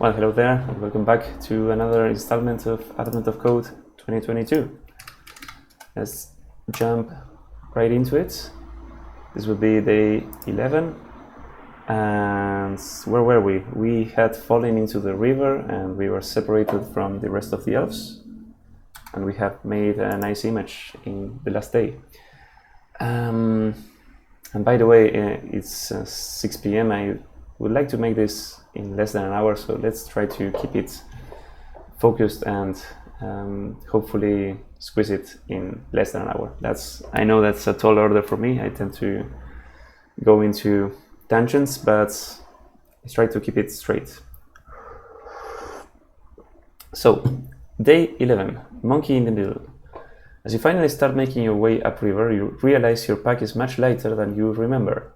Well, hello there, and welcome back to another installment of Advent of Code 2022. Let's jump right into it. This will be day 11, and where were we? We had fallen into the river, and we were separated from the rest of the elves, and we have made a nice image in the last day. And by the way, it's 6 p.m. I would like to make this in less than an hour, so let's try to keep it focused and hopefully squeeze it in less than an hour. I know that's a tall order for me. I tend to go into tangents, but let's try to keep it straight. So, day 11, monkey in the middle. As you finally start making your way upriver, you realize your pack is much lighter than you remember.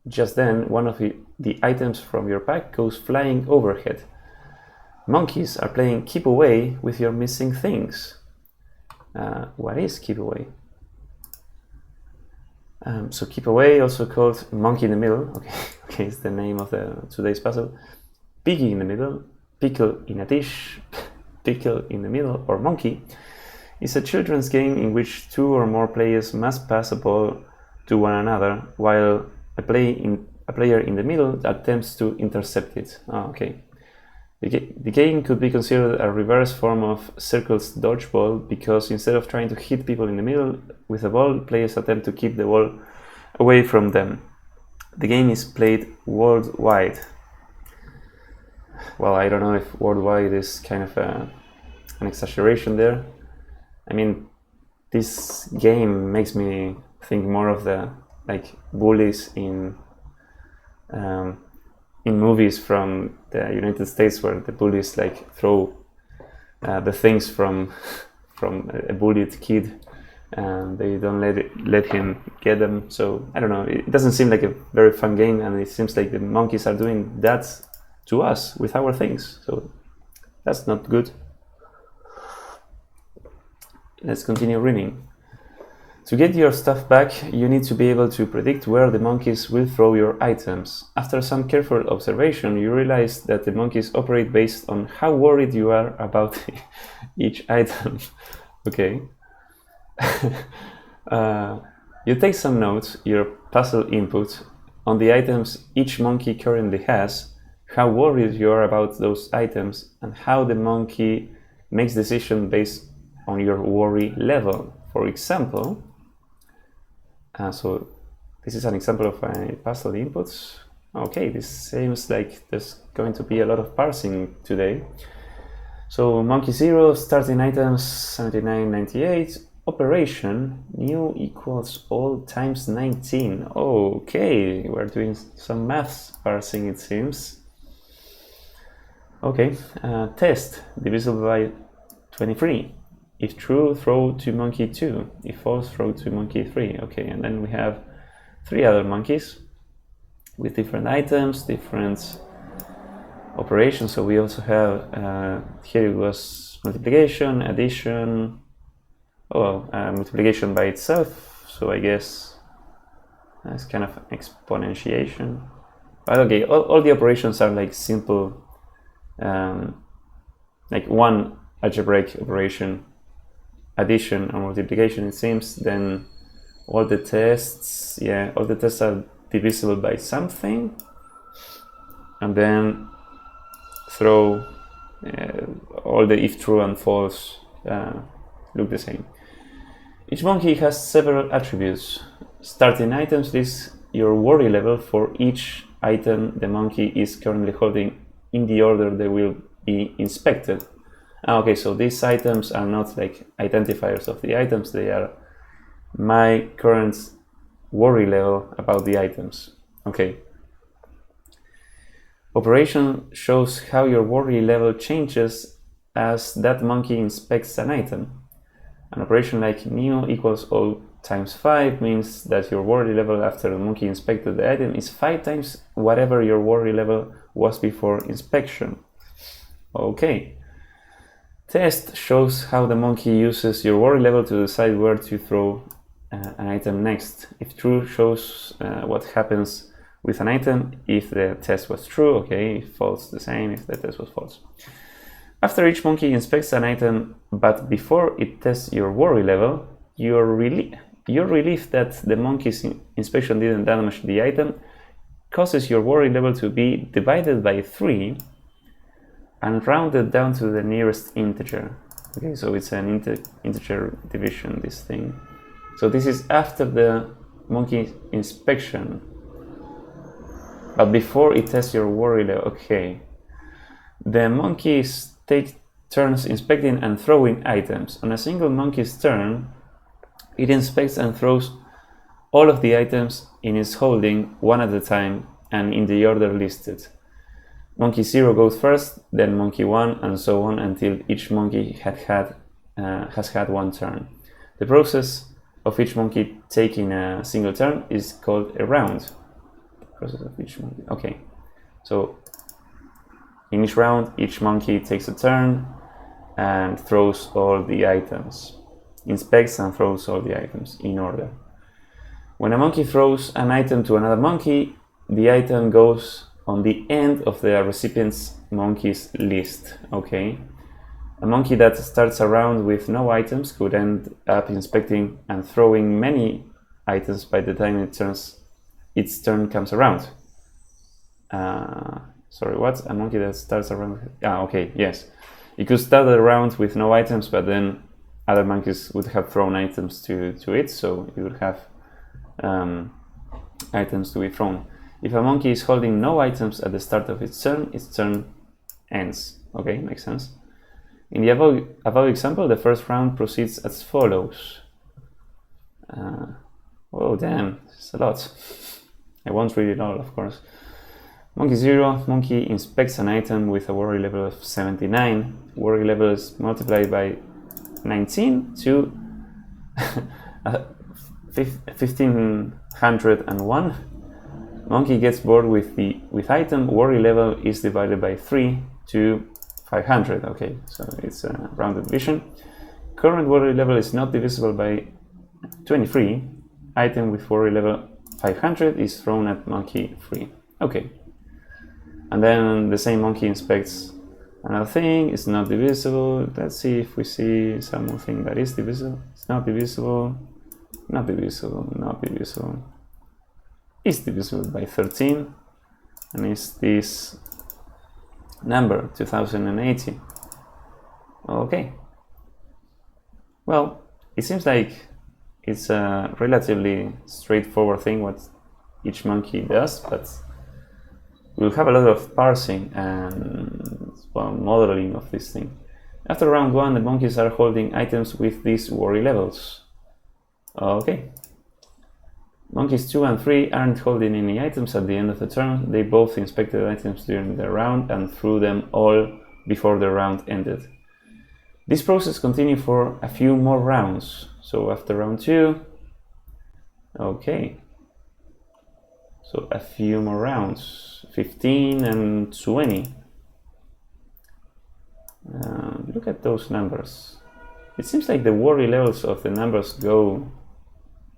Just then, one of the items from your pack goes flying overhead. Monkeys are playing keep away with your missing things. What is keep away? So keep away, also called monkey in the middle. Okay, it's the name of today's puzzle. Piggy in the middle, pickle in a dish, pickle in the middle, or monkey is a children's game in which two or more players must pass a ball to one another while a player in the middle attempts to intercept it. Okay. The game could be considered a reverse form of circles dodgeball because instead of trying to hit people in the middle with a ball, players attempt to keep the ball away from them. The game is played worldwide. Well, I don't know if worldwide is kind of an exaggeration there. I mean, this game makes me think more of the bullies in movies from the United States, where the bullies throw the things from a bullied kid, and they don't let him get them. So I don't know. It doesn't seem like a very fun game, and it seems like the monkeys are doing that to us with our things. So that's not good. Let's continue reading. To get your stuff back, you need to be able to predict where the monkeys will throw your items. After some careful observation, you realize that the monkeys operate based on how worried you are about each item. Okay. You take some notes, your puzzle input, on the items each monkey currently has, how worried you are about those items, and how the monkey makes decisions based on your worry level. For example, so this is an example of my puzzle inputs. Okay, this seems like there's going to be a lot of parsing today. So monkey 0, starting items 79, 98, operation new equals all times 19. Okay, we're doing some maths parsing, it seems. Okay, test divisible by 23. If true, throw to monkey 2. If false, throw to monkey 3. Okay, and then we have 3 other monkeys with different items, different operations. So we also have, here it was multiplication, addition, multiplication by itself. So I guess that's kind of exponentiation. But okay, all the operations are simple, one algebraic operation, addition or multiplication, it seems. Then all the tests are divisible by something, and then throw all the if true and false look the same. Each monkey has several attributes. Starting items list your worry level for each item the monkey is currently holding in the order they will be inspected. Okay, so these items are not identifiers of the items, they are my current worry level about the items. Okay. Operation shows how your worry level changes as that monkey inspects an item. An operation like new equals all times 5 means that your worry level after the monkey inspected the item is 5 times whatever your worry level was before inspection. Okay. Test shows how the monkey uses your worry level to decide where to throw an item next. If true, shows what happens with an item if the test was true. Okay, if false, the same if the test was false. After each monkey inspects an item, but before it tests your worry level, your relief that the monkey's inspection didn't damage the item causes your worry level to be divided by 3 and rounded down to the nearest integer. Okay, so it's an integer division, this thing. So this is after the monkey inspection, but before it tests your worry level. Okay. The monkeys take turns inspecting and throwing items. On a single monkey's turn, it inspects and throws all of the items in its holding one at a time and in the order listed. Monkey 0 goes first, then monkey 1, and so on until each monkey has had one turn. The process of each monkey taking a single turn is called a round. Process of each monkey. Okay, so in each round, each monkey takes a turn and throws all the items, inspects and throws all the items in order. When a monkey throws an item to another monkey, the item goes on the end of the recipient's monkey's list. Okay, a monkey that starts a round with no items could end up inspecting and throwing many items by the time its turn comes around. Sorry, what? A monkey that starts a round? Okay, yes. It could start a round with no items, but then other monkeys would have thrown items to it, so it would have items to be thrown. If a monkey is holding no items at the start of its turn ends. Okay, makes sense. In the above example, the first round proceeds as follows. Oh, damn, it's a lot. I won't read it all, of course. Monkey 0, monkey inspects an item with a worry level of 79. Worry level is multiplied by 19 to 1501. Monkey gets bored with item. Worry level is divided by 3 to 500. Okay, so it's a rounded division. Current worry level is not divisible by 23. Item with worry level 500 is thrown at monkey 3. Okay. And then the same monkey inspects another thing. It's not divisible. Let's see if we see something that is divisible. It's not divisible. Not divisible. Not divisible. It's divisible by 13. And it's this number, 2080. Okay. Well, it seems like it's a relatively straightforward thing what each monkey does, but we'll have a lot of parsing and modeling of this thing. After round 1, the monkeys are holding items with these worry levels. Okay. Monkeys 2 and 3 aren't holding any items at the end of the turn. They both inspected items during the round and threw them all before the round ended. This process continued for a few more rounds. So after round 2, okay. So a few more rounds, 15 and 20. Look at those numbers. It seems like the worry levels of the numbers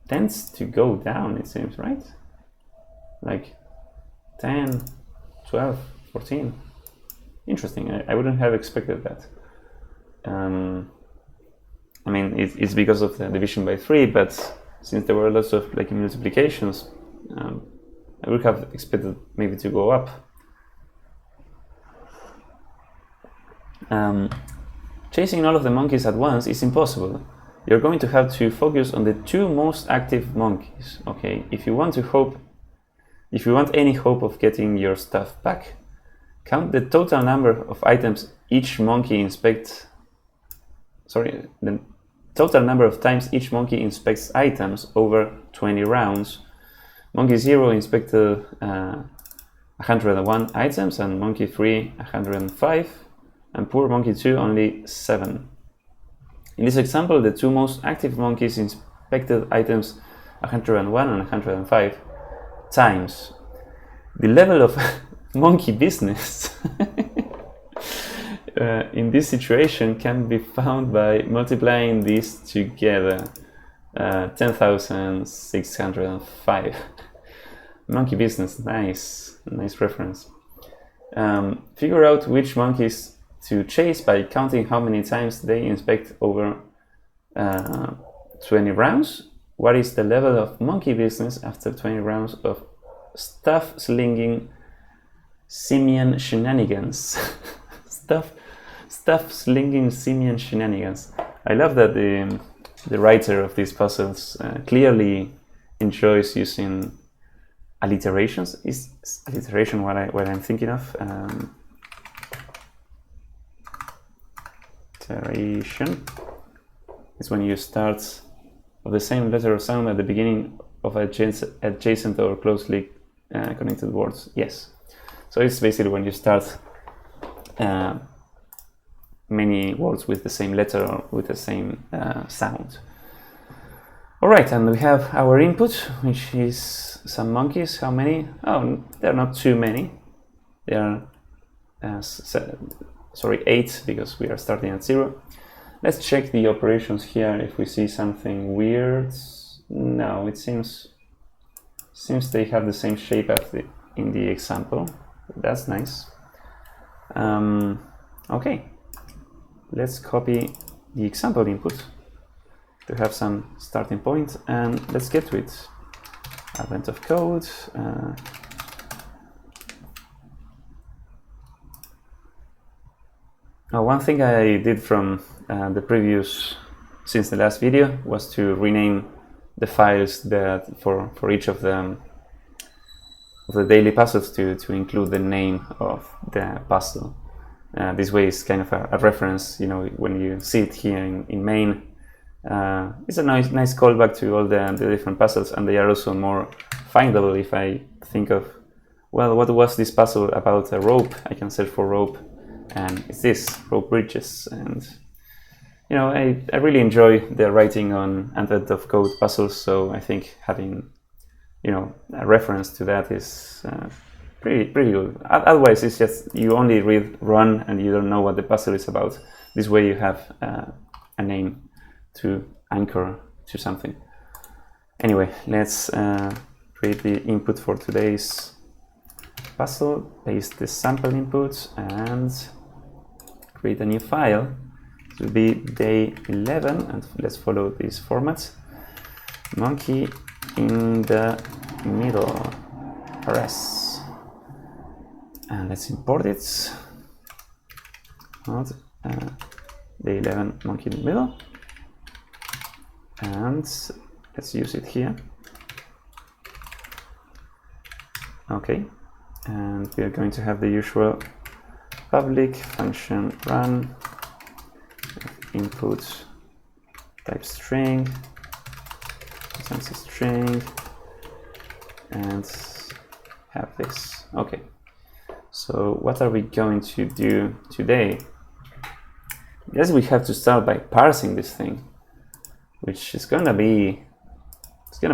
tends to go down, it seems, right? Like 10, 12, 14. Interesting, I wouldn't have expected that. I mean, it's because of the division by 3, but since there were lots of like multiplications, I would have expected maybe to go up. Chasing all of the monkeys at once is impossible. You're going to have to focus on the 2 most active monkeys. Okay, if you want any hope of getting your stuff back, count the total number of items each monkey inspects. Sorry, the total number of times each monkey inspects items over 20 rounds. Monkey 0 inspected 101 items, and monkey 3 105, and poor monkey 2 only 7. In this example, the 2 most active monkeys inspected items 101 and 105 times. The level of monkey business in this situation can be found by multiplying these together. 10,605. Monkey business, nice reference. Figure out which monkeys to chase by counting how many times they inspect over 20 rounds. What is the level of monkey business after 20 rounds of stuff slinging simian shenanigans? stuff slinging simian shenanigans. I love that the writer of these puzzles clearly enjoys using alliterations. Is alliteration what I'm thinking of? Alliteration is when you start of the same letter or sound at the beginning of adjacent or closely connected words. Yes. So it's basically when you start many words with the same letter or with the same sound. All right, and we have our input, which is some monkeys. How many? Oh, they're not too many. They are, 8, because we are starting at 0. Let's check the operations here if we see something weird. No, it seems they have the same shape as in the example. That's nice. Okay, let's copy the example input to have some starting point, and let's get to it. Advent of code. One thing I did from since the last video was to rename the files that for each of the daily puzzles to include the name of the puzzle. This way is kind of a reference, you know, when you see it here in main. It's a nice callback to all the different puzzles, and they are also more findable. If I think of, well, what was this puzzle about a rope? I can search for rope, and it's this, rope bridges. And you know, I really enjoy the writing on Advent of Code puzzles, so I think having, you know, a reference to that is pretty good. Otherwise, it's just you only read run and you don't know what the puzzle is about. This way you have a name to anchor to something. Anyway, let's create the input for today's puzzle, paste the sample input, and create a new file. It will be day 11, and let's follow these formats. Monkey in the middle, parse. And let's import it. Day 11, monkey in the middle. And let's use it here. Okay, and we are going to have the usual public function run input type string, sense string, and have this. Okay, so what are we going to do today? Yes, we have to start by parsing this thing, which is gonna be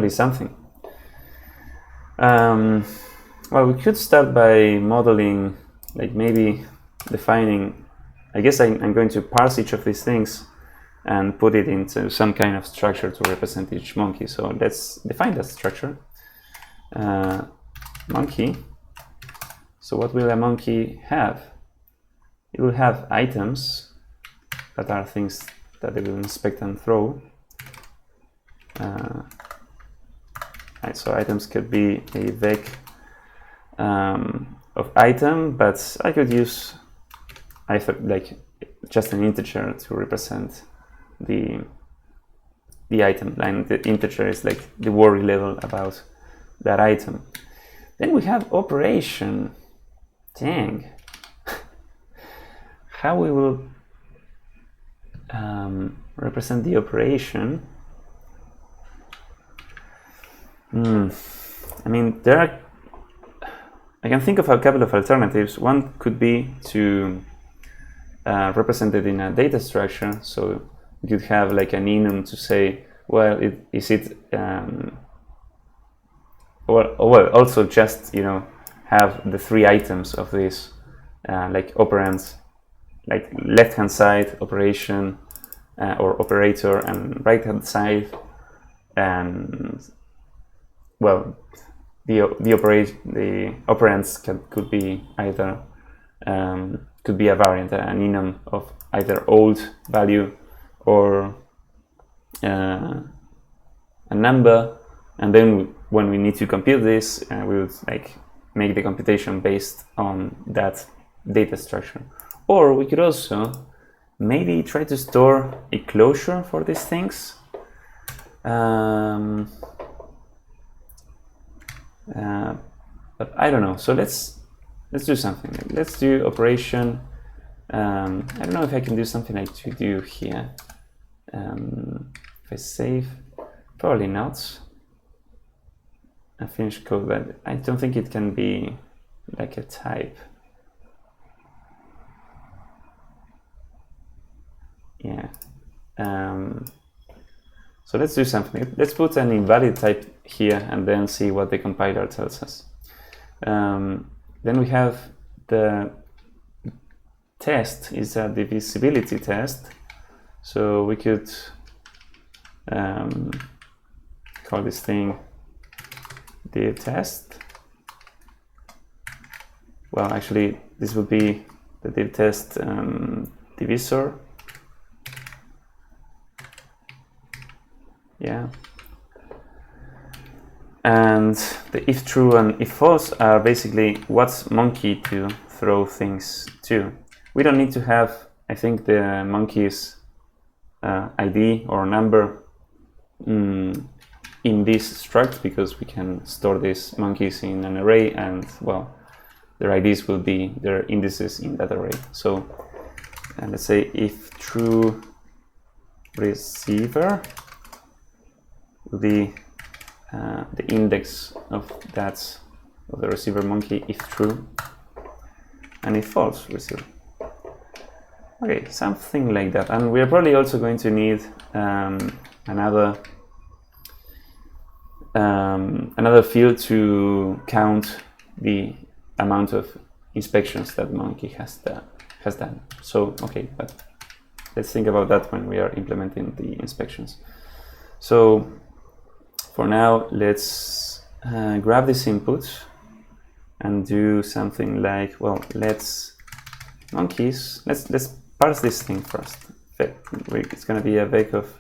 something. Well, we could start by modeling, like maybe defining. I guess I'm going to parse each of these things and put it into some kind of structure to represent each monkey. So let's define that structure. Monkey. So what will a monkey have? It will have items that are things that it will inspect and throw. Right, so items could be a vec of item, but I could use like just an integer to represent the item, and the integer is like the worry level about that item. Then we have operation. Dang. How we will represent the operation? I mean, I can think of a couple of alternatives. One could be to represent it in a data structure. So you could have like an enum to say, well, also just, you know, have the 3 items of this, like operands, like left-hand side operation or operator, and right-hand side, and well, the operands could be either could be a variant, an enum of either old value or a number, and then when we need to compute this, we would like make the computation based on that data structure. Or we could also maybe try to store a closure for these things. But I don't know. So let's do something. Let's do operation. I don't know if I can do something like to do here. If I save, probably not. I finish code, but I don't think it can be like a type. Yeah. So let's do something. Let's put an invalid type here and then see what the compiler tells us. Then we have the test is a divisibility test. So we could call this thing div test. Well, actually, this would be the div test divisor. Yeah. And the if true and if false are basically what's monkey to throw things to. We don't need to have, I think, the monkey's ID or number in this struct, because we can store these monkeys in an array, and well, their IDs will be their indices in that array. So let's say if true receiver will be the index of the receiver monkey if true, and if false receiver. Okay, something like that. And we're probably also going to need another field to count the amount of inspections that monkey has done. So okay, but let's think about that when we are implementing the inspections. So for now, let's grab this input and do something like, well, let's parse this thing first. It's going to be a vec of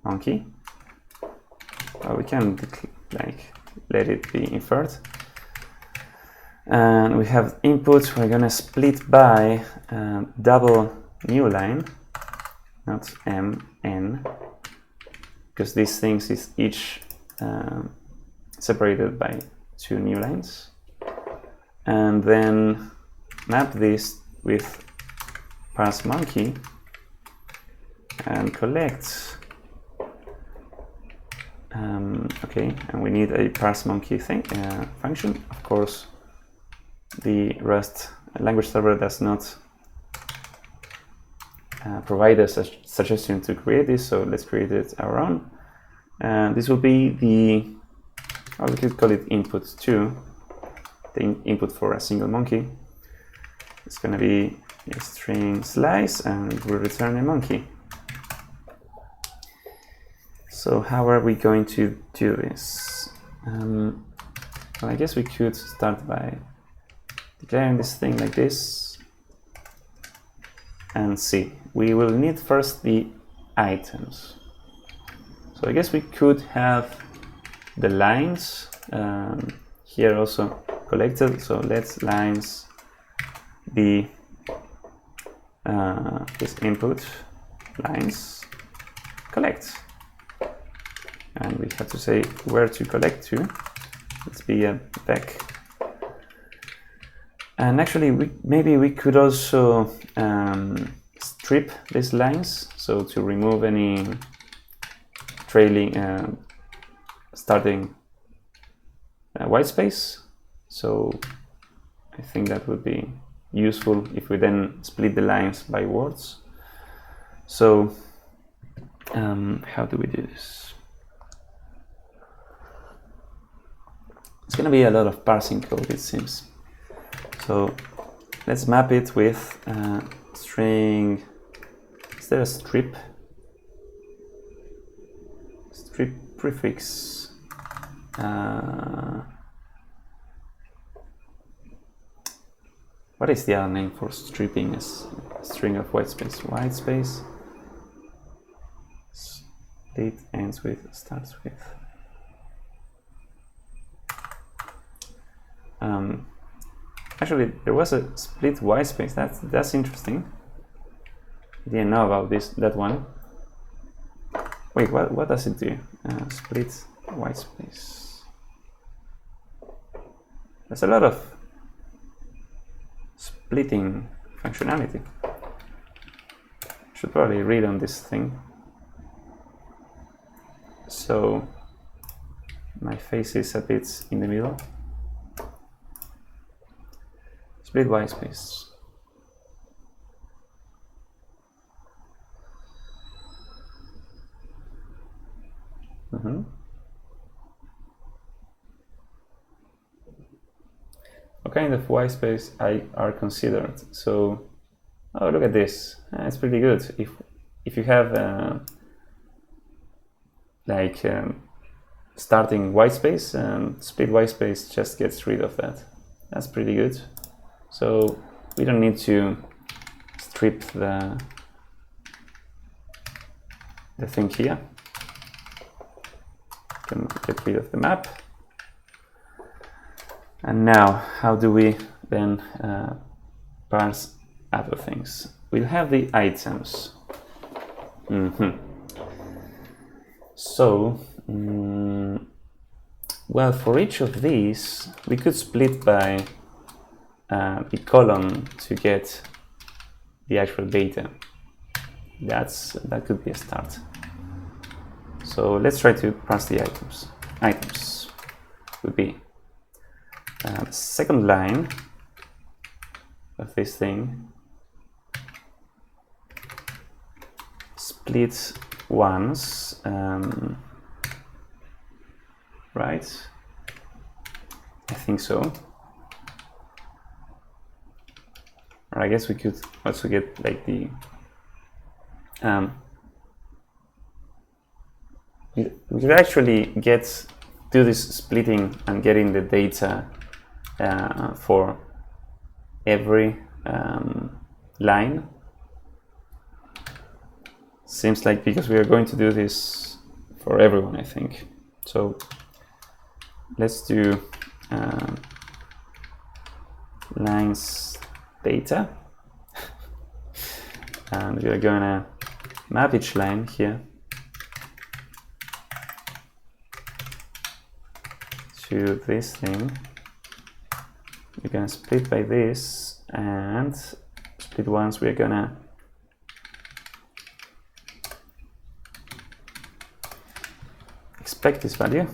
monkey. We can like let it be inferred. And we have inputs. We're going to split by double new line, not mn, because these things is each separated by 2 new lines. And then map this with parse monkey and collect. Okay, and we need a parse monkey function. Of course, the Rust language server does not provide us a suggestion to create this, so let's create it our own. And this will be we could call it input 2, the input for a single monkey. It's going to be a string slice, and we'll return a monkey. So how are we going to do this? Well, I guess we could start by declaring this thing like this and see. We will need first the items. So I guess we could have the lines here also collected. So let's lines be this input lines collect, and we have to say where to collect to. Let's be a vec. And actually, maybe we could also strip these lines, so to remove any trailing starting white space. So I think that would be useful if we then split the lines by words. So how do we do this? It's going to be a lot of parsing code, it seems. So let's map it with string. Is there a strip prefix? What is the other name for stripping a string of white space? White space. Split ends with, starts with. Actually, there was a split white space. That's interesting. I didn't know about that one. Wait, what does it do? Split white space. There's a lot of splitting functionality. Should probably read on this thing. So my face is a bit in the middle. Split white space. What kind of white space are considered? So, oh, look at this. It's pretty good. If you have starting white space, split white space just gets rid of that. That's pretty good. So we don't need to strip the thing here. Can get rid of the map. And now, how do we then parse other things? We'll have the items. So, well, for each of these, we could split by the column to get the actual data. That could be a start. So let's try to parse the items. Items would be the second line of this thing, split once, right? I think so. Or I guess we could also get like the we could actually do this splitting and getting the data for every line. Seems like because we are going to do this for everyone, I think. So let's do lines data, and we are gonna map each line here to this thing. We're gonna split by this, and split once we're gonna expect this value.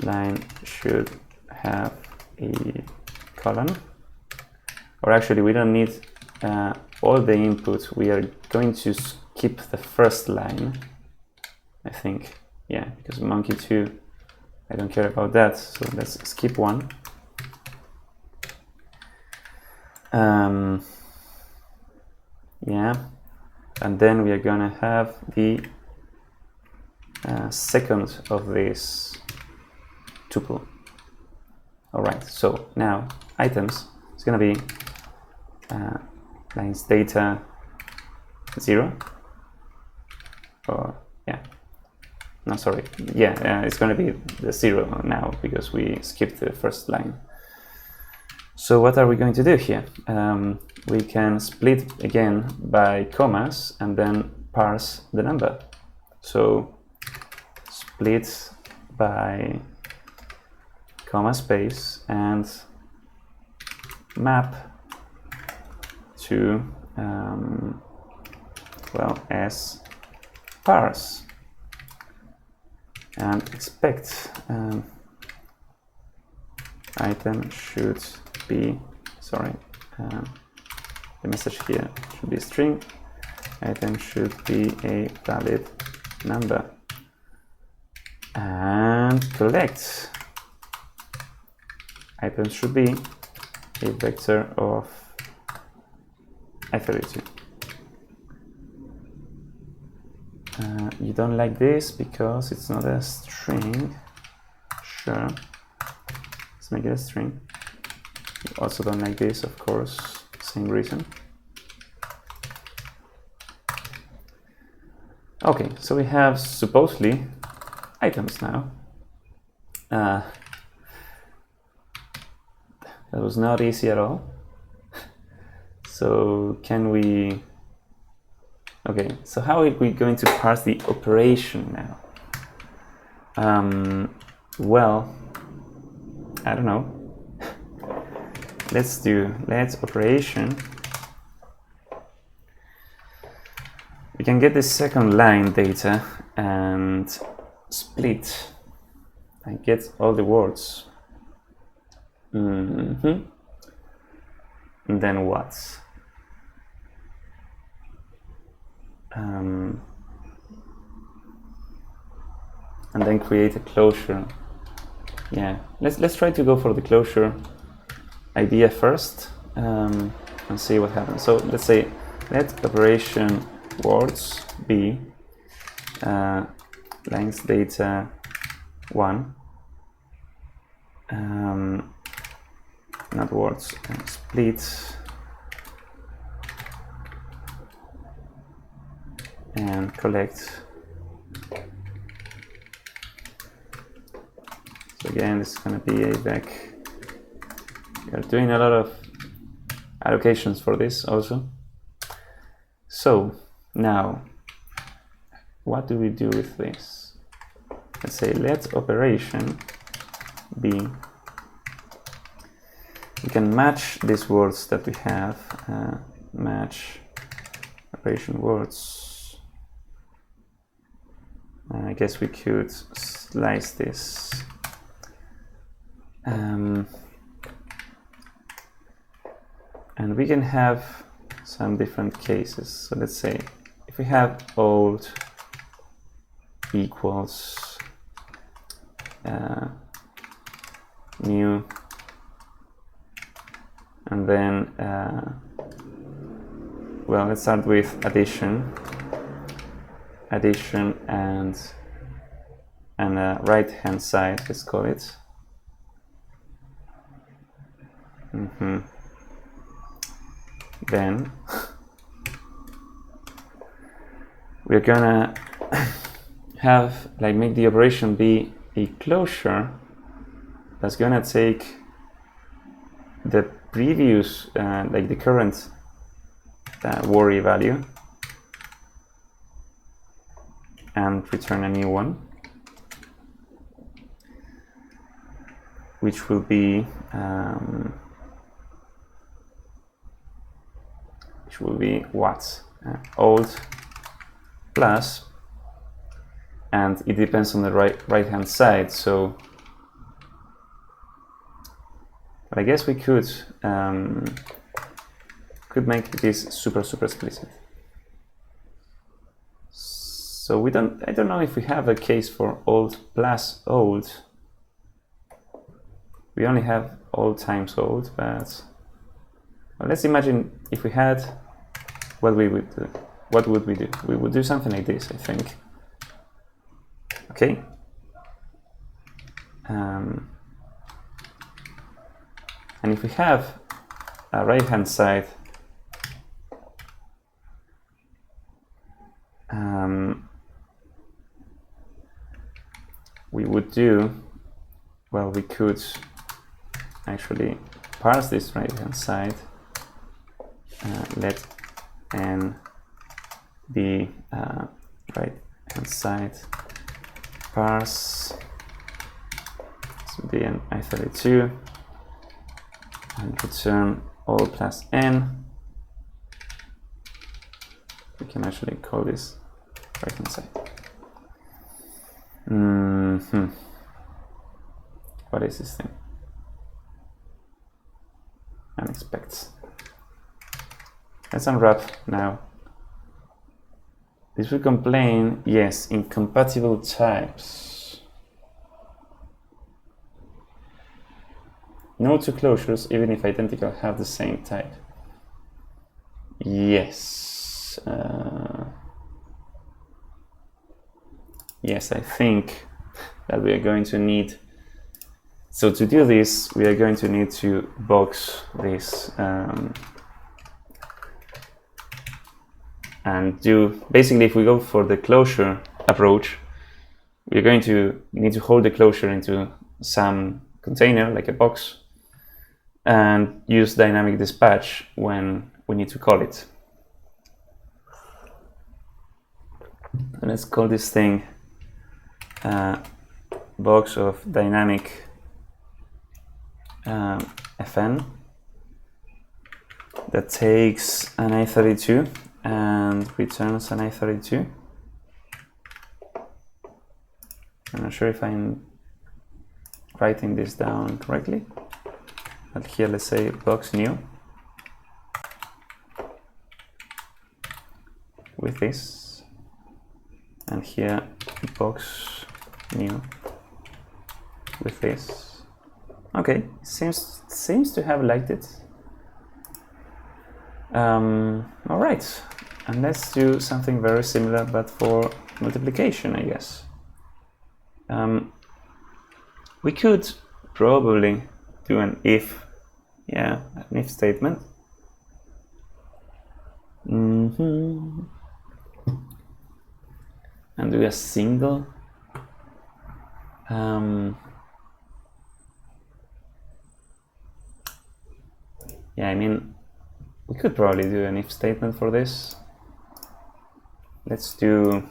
Line should have a column, or actually we don't need all the input. We are going to skip the first line, I think. Yeah, because monkey 2, I don't care about that, so let's skip one. Yeah, and then we are gonna have the second of this tuple. All right, so now items is gonna be lines data 0, or yeah, no, sorry, yeah, it's gonna be the 0 now because we skipped the first line. So what are we going to do here? We can split again by commas and then parse the number. So split by comma space and map to well, as parse, and expect item should be, sorry, the message here should be string. Item should be a valid number, and collect. Item should be a vector of I32. You don't like this because it's not a string. Sure, let's make it a string. We also don't like this, of course, same reason. Okay, so we have supposedly items now. That was not easy at all. So can we... Okay, so how are we going to parse the operation now? Well, I don't know. Let's operation. We can get the second line data and split and get all the words. And then what? And then create a closure. Yeah, let's try to go for the closure idea first and see what happens. So let's say let operation words be length data 1, not words, split and collect. So again, this is going to be a back. We are doing a lot of allocations for this also. So now, what do we do with this? Let's say let operation be. We can match these words that we have. Match operation words. I guess we could slice this. And we can have some different cases. So let's say if we have old equals new, and then well, let's start with addition and right hand side, let's call it. Then we're gonna have make the operation be a closure that's gonna take the previous the current worry value and return a new one, which will be what? Old plus, and it depends on the right hand side. So I guess we could make this super explicit. So I don't know if we have a case for old plus old. We only have old times old, but well, let's imagine if we had, what would we do? We would do something like this, I think. Okay. And if we have a right-hand side, we would do, well, we could actually parse this right-hand side. Let n be right-hand side parse. This would be an i32 and return all plus n. We can actually call this right-hand side. What is this thing? Unexpected. Let's unwrap now. This will complain, yes, incompatible types. No two closures, even if identical, have the same type. Yes. yes, I think that we are going to need, so to do this, we are going to need to box this and do, basically if we go for the closure approach, we're going to need to hold the closure into some container, like a box, and use dynamic dispatch when we need to call it. And let's call this thing box of dynamic fn that takes an i32 and returns an i32. I'm not sure if I'm writing this down correctly, but here let's say box new with this, and here box new with this. Okay, seems to have liked it. All right, and let's do something very similar but for multiplication, I guess. We could probably do an if, an if statement. And do a single. Yeah, I mean, we could probably do an if statement for this. Let's do,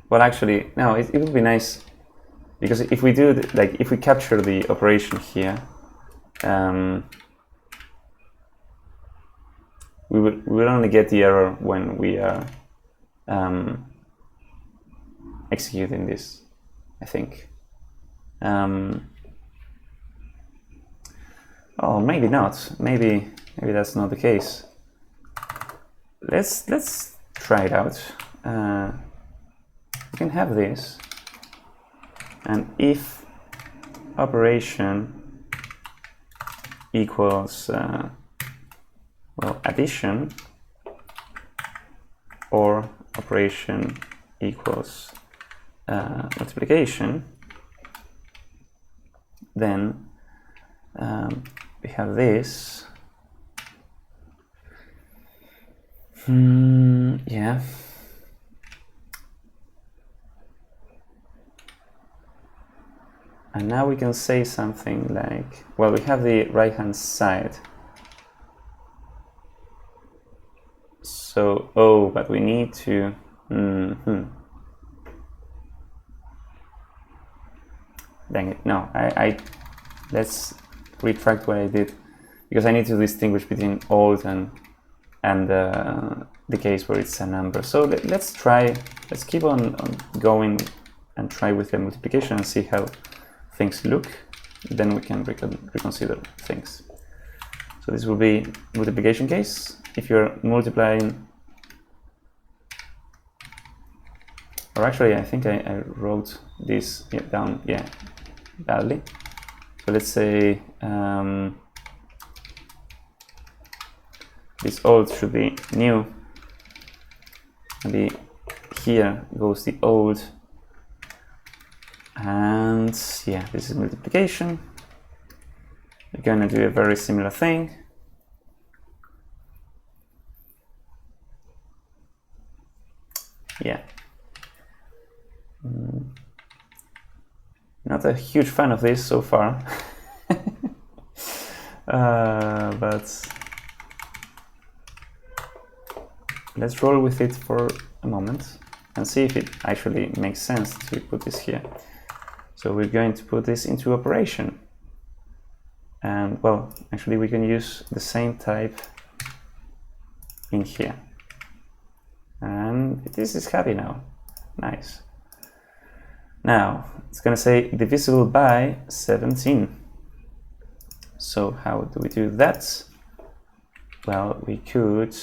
well, actually, no, it would be nice, because if we do, like, if we capture the operation here, we will only get the error when we are executing this, I think. Oh, maybe not. Maybe that's not the case. Let's try it out. We can have this, and if operation equals well, addition, or operation equals multiplication, then we have this. Yeah. And now we can say something like, well, we have the right-hand side. So, oh, but we need to, Dang it, no, let's retract what I did, because I need to distinguish between old and the case where it's a number. So let's keep on going and try with the multiplication and see how things look. Then we can reconsider things. So this will be multiplication case. If you're multiplying, or actually I think I wrote this down, badly. So let's say this old should be new. Maybe here goes the old. And yeah, this is multiplication. We're gonna do a very similar thing. Yeah. Not a huge fan of this so far. But let's roll with it for a moment and see if it actually makes sense to put this here. So we're going to put this into operation. And well, actually we can use the same type in here. And this is happy now. Nice. Now it's going to say divisible by 17. So how do we do that? Well, we could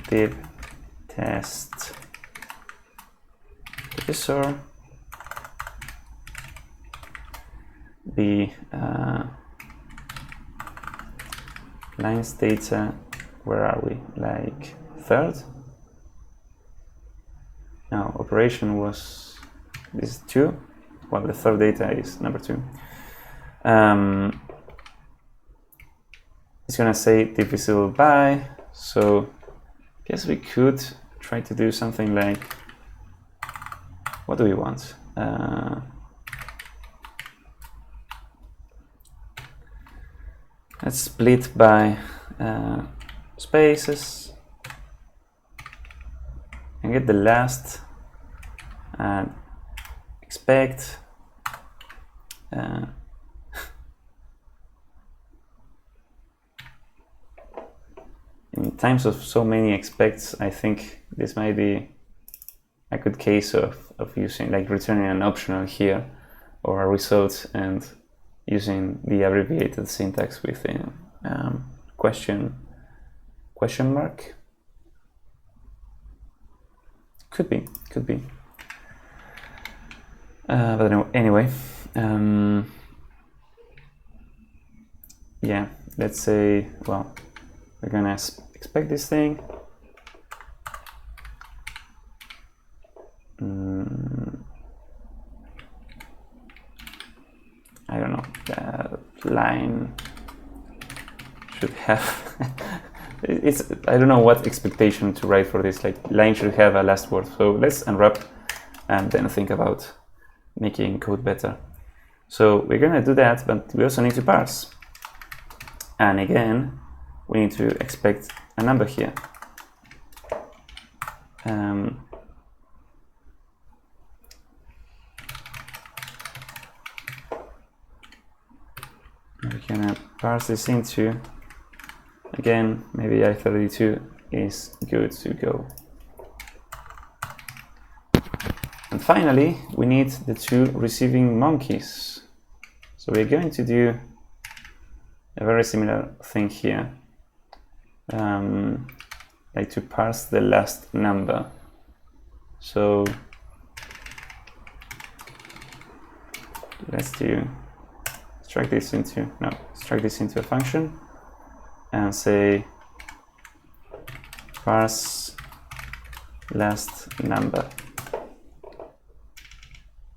div test divisor be lines data, where are we? Like third? No, operation was this 2. Well, the third data is number 2. It's gonna say divisible by, so I guess we could try to do something like, what do we want? Let's split by spaces and get the last and expect in times of so many expects, I think this might be a good case of using, like, returning an optional here or a result and using the abbreviated syntax with the question mark. Could be. But anyway, yeah, let's say, well, we're gonna expect this thing. I don't know, the line should have I don't know what expectation to write for this, like line should have a last word. So let's unwrap and then think about making code better. So we're gonna do that, but we also need to parse. And again, we need to expect a number here. We're gonna parse this into, again, maybe I32 is good to go. And finally, we need the 2 receiving monkeys. So we're going to do a very similar thing here, like to parse the last number. So let's extract this into a function and say parse last number,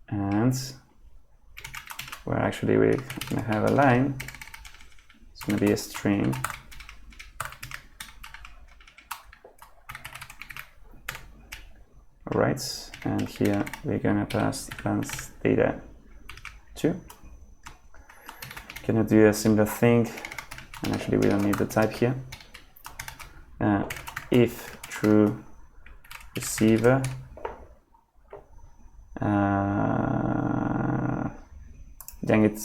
and where actually we're going to have a line. It's going to be a string. All right, and here we're going to pass last data 2. Gonna do a similar thing, and actually we don't need the type here. If true receiver, dang it,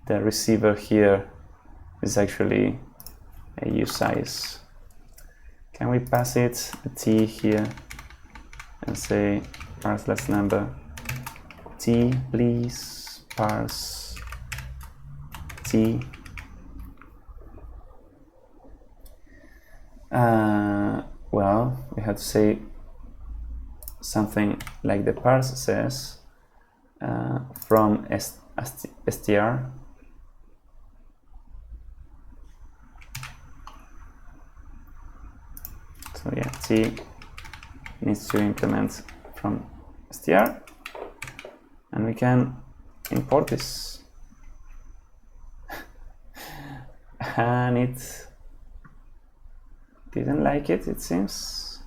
the receiver here is actually a usize. Can we pass it a t here and say parse last number t, please, parse t. Well, we have to say something like the parse says, from str. So yeah, t needs to implement from str, and we can import this. And it didn't like it, it seems.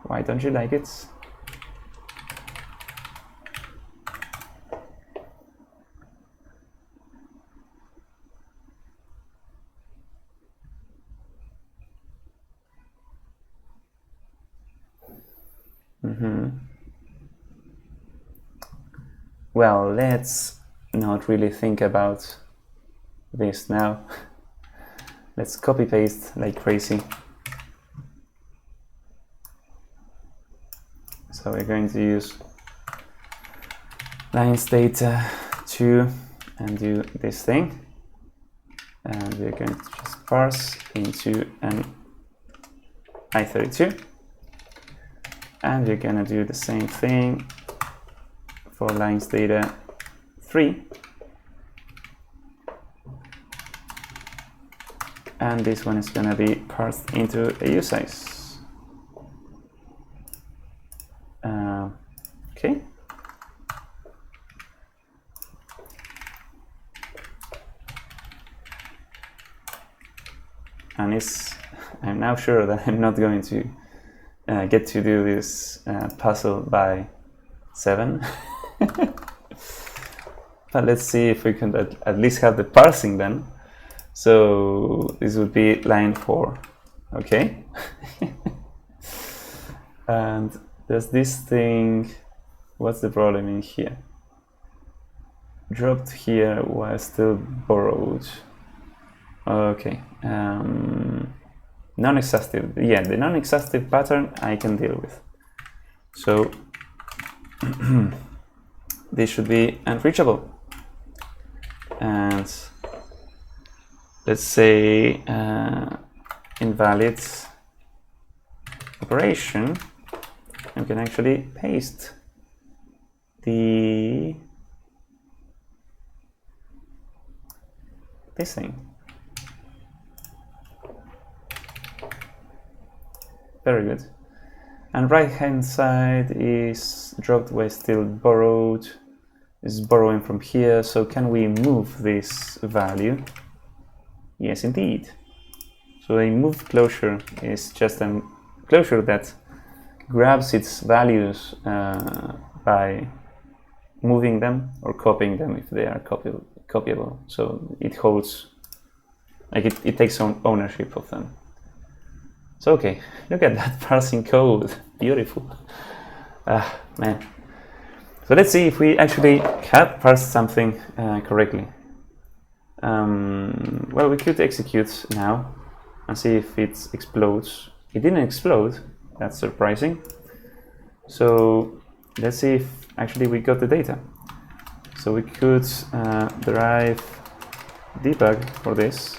Why don't you like it? Well, let's not really think about this now. Let's copy paste like crazy. So we're going to use lines data 2 and do this thing. And we're going to just parse into an I32, and you're gonna do the same thing for lines data 3, and this one is gonna be parsed into a usize. Okay. And I'm now sure that I'm not going to get to do this puzzle by 7. But let's see if we can at least have the parsing then. So this would be line 4, okay? And there's this thing, what's the problem in here? Dropped here while still borrowed. Okay, non-exhaustive, yeah, the non-exhaustive pattern I can deal with. So this should be unreachable. And let's say invalid operation, I can actually paste this thing. Very good. And right hand side is dropped while still borrowed, is borrowing from here. So can we move this value? Yes, indeed. So a moved closure is just a closure that grabs its values by moving them or copying them if they are copyable. So it holds, like it takes ownership of them. So okay, look at that parsing code, beautiful. Man. So let's see if we actually have parsed something correctly. Well, we could execute now and see if it explodes. It didn't explode, that's surprising. So let's see if actually we got the data. So we could derive debug for this.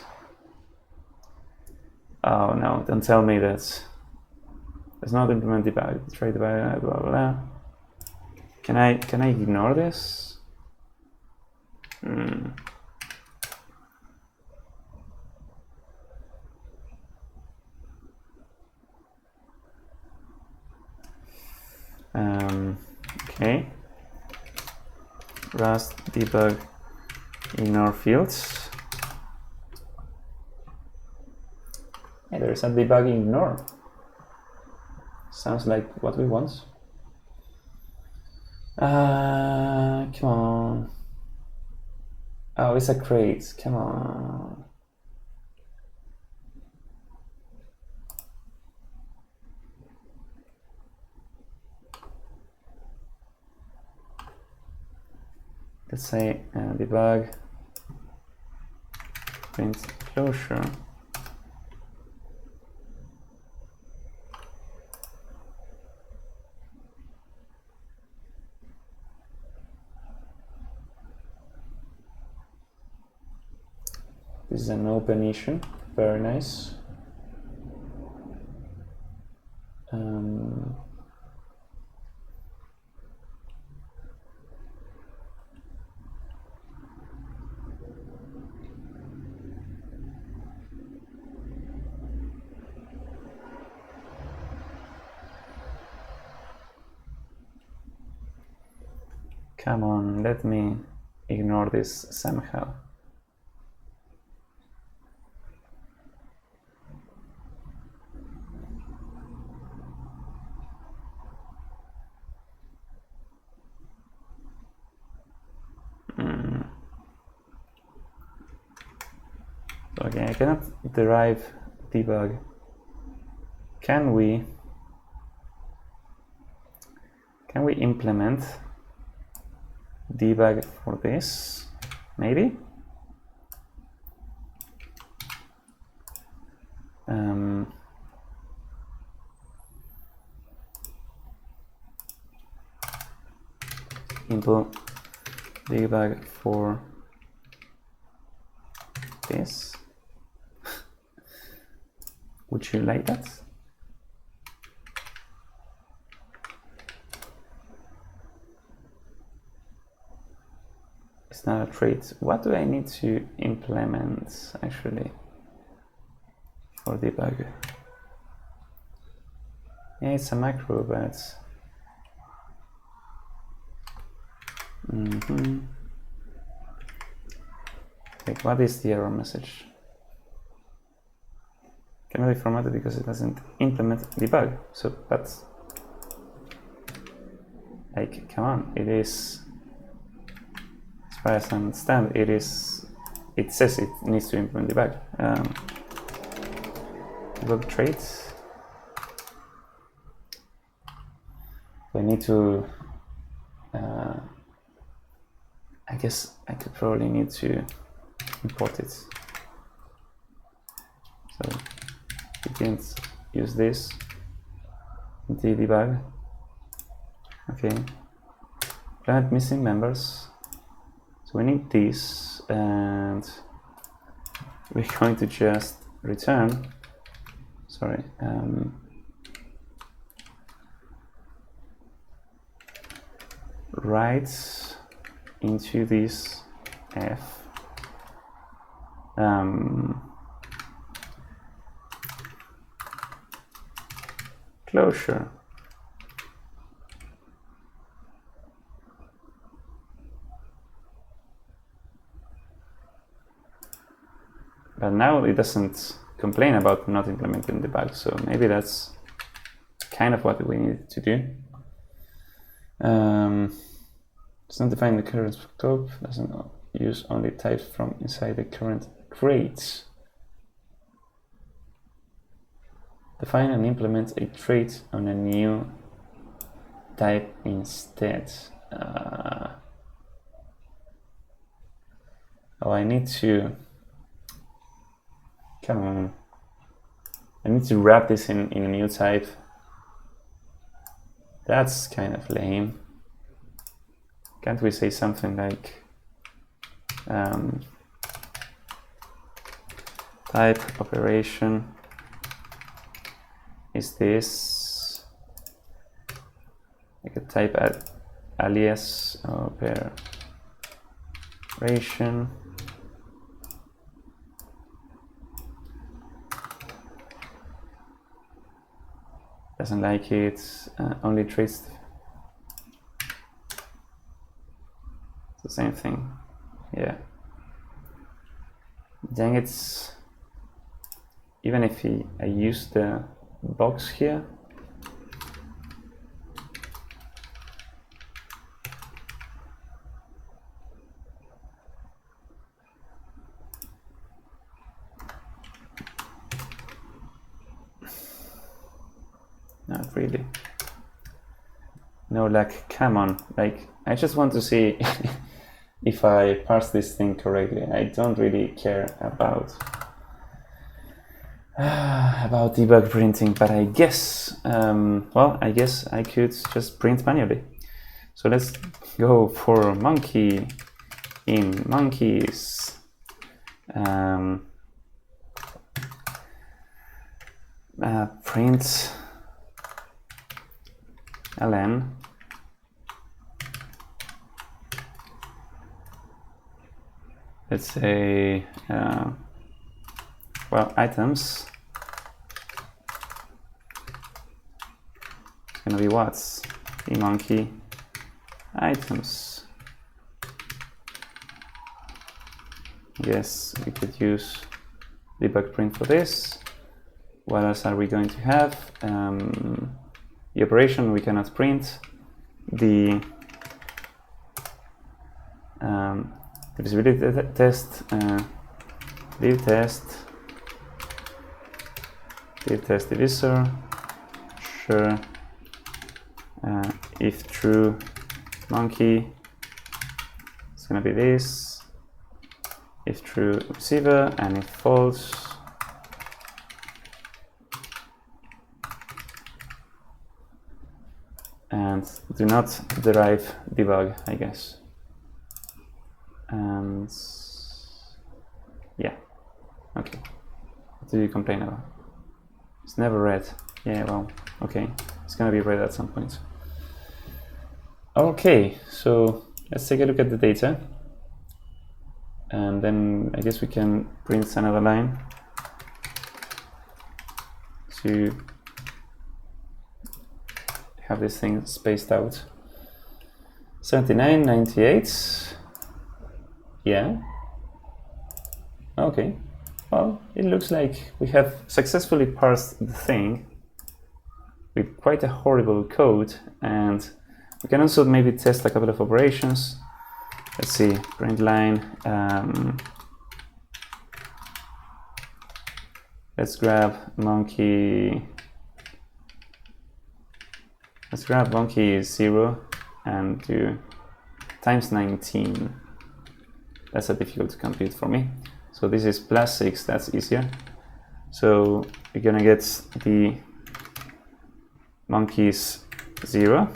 Oh no, don't tell me that there's not implement debug, try debug, blah blah blah. Can I ignore this? Okay. Rust debug ignore fields. Hey, there is a debug ignore. Sounds like what we want. Come on. Oh, it's a crate. Come on. Let's say debug print closure. This is an open issue, very nice. Come on, let me ignore this somehow. Okay, I cannot derive debug. Can we implement debug for this? Maybe. Input debug for this. Would you like that? It's not a trait. What do I need to implement actually for debug? Yeah, it's a macro, but like, what is the error message? Cannot be formatted because it doesn't implement debug. So that's like, come on, it is, as far as I understand, it is, it says it needs to implement debug. Debug traits. I need to, I guess I could probably need to import it. So we can't use this, debug. Okay, planet missing members. So we need this, and we're going to just return, sorry, write into this f closure. But now it doesn't complain about not implementing debug, so maybe that's kind of what we need to do. It's not define the current scope, doesn't use only types from inside the current crates. Define and implement a trait on a new type instead. Oh, I need to, come on, I need to wrap this in a new type. That's kind of lame. Can't we say something like type operation is this, like a type alias operation doesn't like it, only traits the same thing. Yeah, dang it, even if I use the box here, not really. No, like, come on, like, I just want to see if I parse this thing correctly. I don't really care about debug printing, but I guess, well, I guess I could just print manually. So let's go for monkey in monkeys. Print ln let's say well, items, it's gonna be what's the monkey items. Yes, we could use debug print for this. What else are we going to have? The operation we cannot print. The divisibility test, div test divisor, sure, if true monkey, it's gonna be this, if true receiver, and if false, and do not derive debug, I guess. And yeah, okay. What do you complain about? It's never read. Yeah, well, okay. It's gonna be read at some point. Okay, so let's take a look at the data. and then I guess we can print another line to have this thing spaced out. 79, 98. Yeah. Okay. Well, it looks like we have successfully parsed the thing with quite a horrible code, and we can also maybe test a couple of operations. Let's see, print line. Let's grab monkey. Let's grab monkey 0 and do times 19. That's a difficult to compute for me. So this is plus 6, that's easier. So we're gonna get the monkeys 0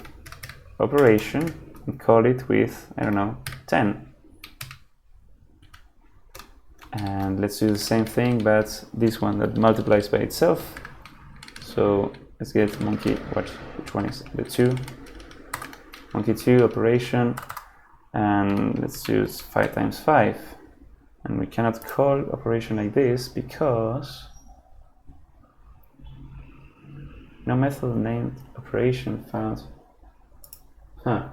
operation and call it with, I don't know, 10. And let's do the same thing, but this one that multiplies by itself. So let's get monkey, which one is the 2? Monkey 2 operation, and let's use 5 times 5. And we cannot call operation like this because no method named operation found. Huh.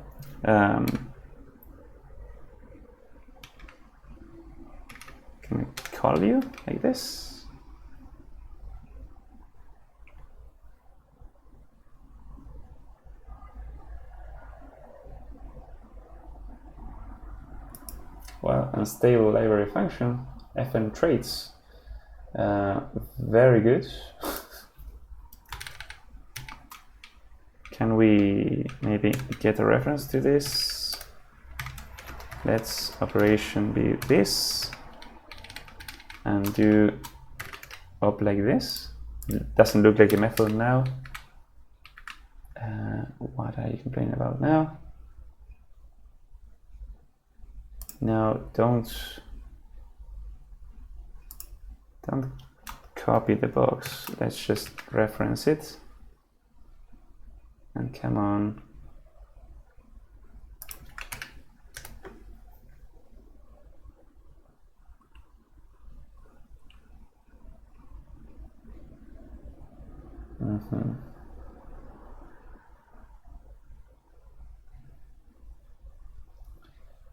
Can we call you like this? Well, unstable library function, fn traits, very good. Can we maybe get a reference to this? Let's operation be this, and do op like this. It doesn't look like a method now. What are you complaining about now? Now don't copy the box. Let's just reference it. And come on.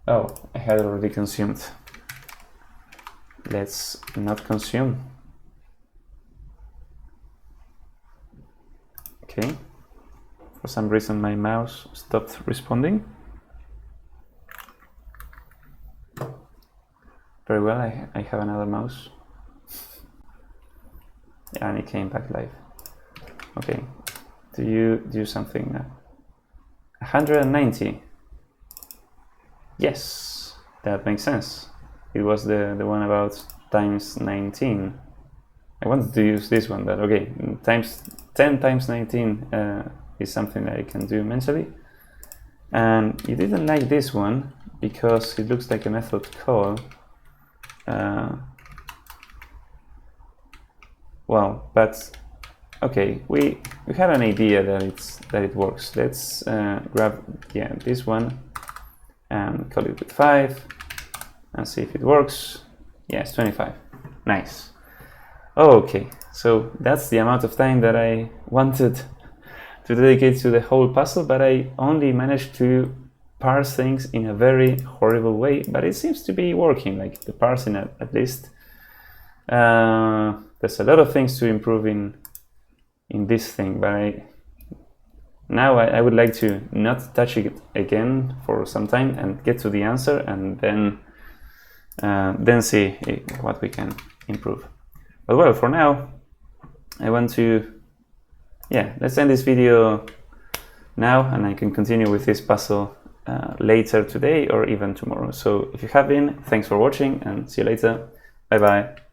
Oh, I had already consumed. Let's not consume. Okay. For some reason my mouse stopped responding. Very well, I have another mouse. And it came back live. Okay, do you do something now? 190. Yes, that makes sense. It was the one about times 19. I wanted to use this one, but okay, 10 times 19 is something that I can do mentally. And you didn't like this one because it looks like a method call. Well, but okay, we have an idea that it works. Let's grab this one and call it with 5 and see if it works. Yes, 25. Nice. Okay, so that's the amount of time that I wanted to dedicate to the whole puzzle, but I only managed to parse things in a very horrible way, but it seems to be working, like the parsing at least. There's a lot of things to improve in this thing, but now I would like to not touch it again for some time and get to the answer, and then see what we can improve. But well, for now, I want to, let's end this video now, and I can continue with this puzzle later today or even tomorrow. So if you have been, thanks for watching, and see you later. Bye bye.